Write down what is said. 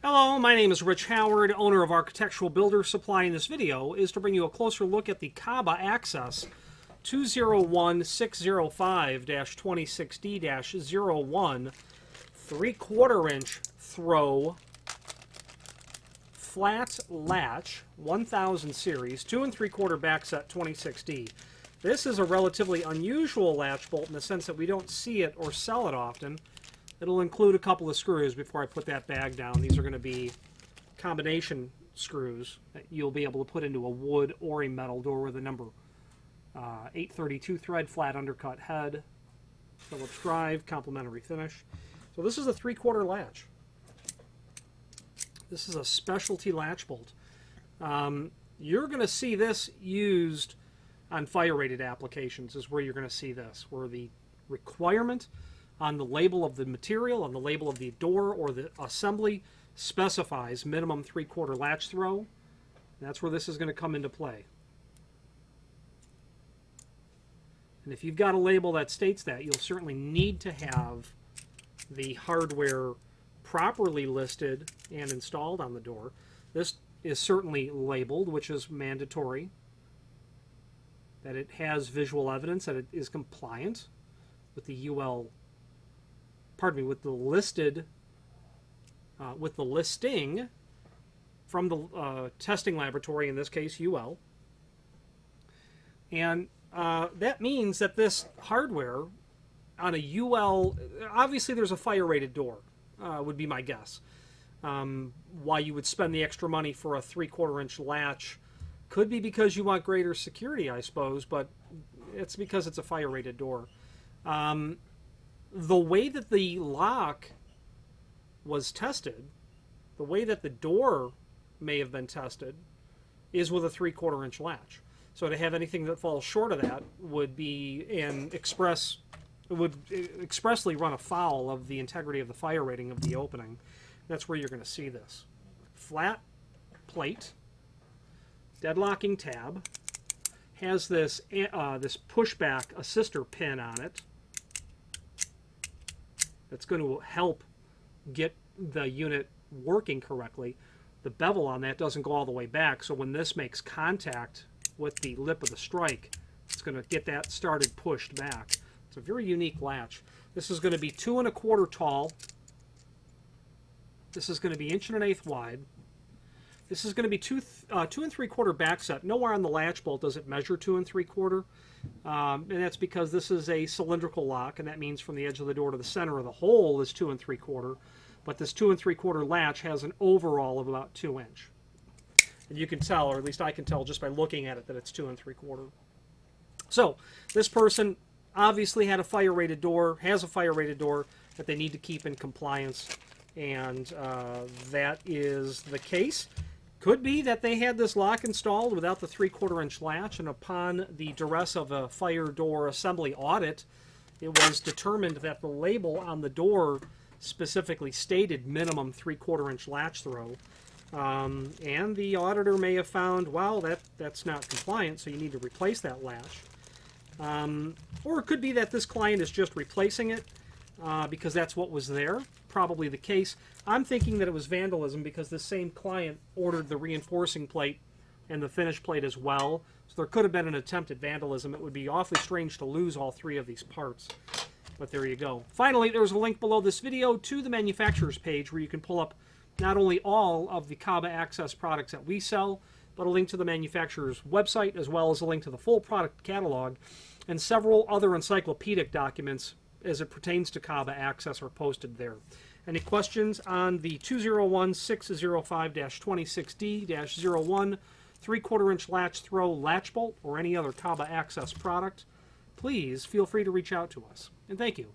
Hello, my name is Rich Howard, owner of Architectural Builder Supply. In this video is to bring you a closer look at the KABA Access 2016-26D-01 3/4 inch throw flat latch 1000 series 2 3/4 back set 26D. This is a relatively unusual latch bolt in the sense that we don't see it or sell it often. It'll include a couple of screws before I put that bag down. These are going to be combination screws that you'll be able to put into a wood or a metal door with a number 832 thread, flat undercut head, Phillips drive, complementary finish. So this is a 3/4 latch. This is a specialty latch bolt. You're going to see this used on fire-rated applications is where you're going to see this, where the requirement on the label of the material, on the label of the door or the assembly, specifies minimum 3/4 latch throw. That's where this is going to come into play. And if you've got a label that states that, you'll certainly need to have the hardware properly listed and installed on the door. This is certainly labeled, which is mandatory, that it has visual evidence that it is compliant with the with the listing from the testing laboratory, in this case UL. And that means that this hardware on a UL, obviously there's a fire rated door, would be my guess. Why you would spend the extra money for a 3/4 inch latch could be because you want greater security, I suppose, but it's because it's a fire rated door. The way that the lock was tested, the way that the door may have been tested, is with a 3/4 inch latch. So to have anything that falls short of that would be expressly run afoul of the integrity of the fire rating of the opening. That's where you're going to see this. Flat plate, deadlocking tab, has this pushback assister pin on it that's going to help get the unit working correctly. The bevel on that doesn't go all the way back, so when this makes contact with the lip of the strike, it's going to get that started pushed back. It's a very unique latch. This is going to be 2 1/4 tall. This is going to be 1 1/8 wide. This is going to be 2 3/4 back set. Nowhere on the latch bolt does it measure 2 3/4. And that's because this is a cylindrical lock, and that means from the edge of the door to the center of the hole is 2 3/4. But this 2 3/4 latch has an overall of about 2 inch. And you can tell, or at least I can tell just by looking at it, that it's 2 3/4. So this person obviously had a fire rated door, has a fire rated door that they need to keep in compliance, and that is the case. Could be that they had this lock installed without the 3/4 inch latch, and upon the duress of a fire door assembly audit, it was determined that the label on the door specifically stated minimum 3/4 inch latch throw. And the auditor may have found, well, that's not compliant, so you need to replace that latch. Or it could be that this client is just replacing it because that's what was there. Probably the case. I'm thinking that it was vandalism because this same client ordered the reinforcing plate and the finish plate as well. So there could have been an attempt at vandalism. It would be awfully strange to lose all 3 of these parts. But there you go. Finally, there's a link below this video to the manufacturer's page where you can pull up not only all of the KABA Access products that we sell, but a link to the manufacturer's website, as well as a link to the full product catalog, and several other encyclopedic documents as it pertains to KABA Access are posted there. Any questions on the 2016-05-26D-01 3/4 inch latch throw latch bolt or any other KABA Access product, please feel free to reach out to us. And thank you.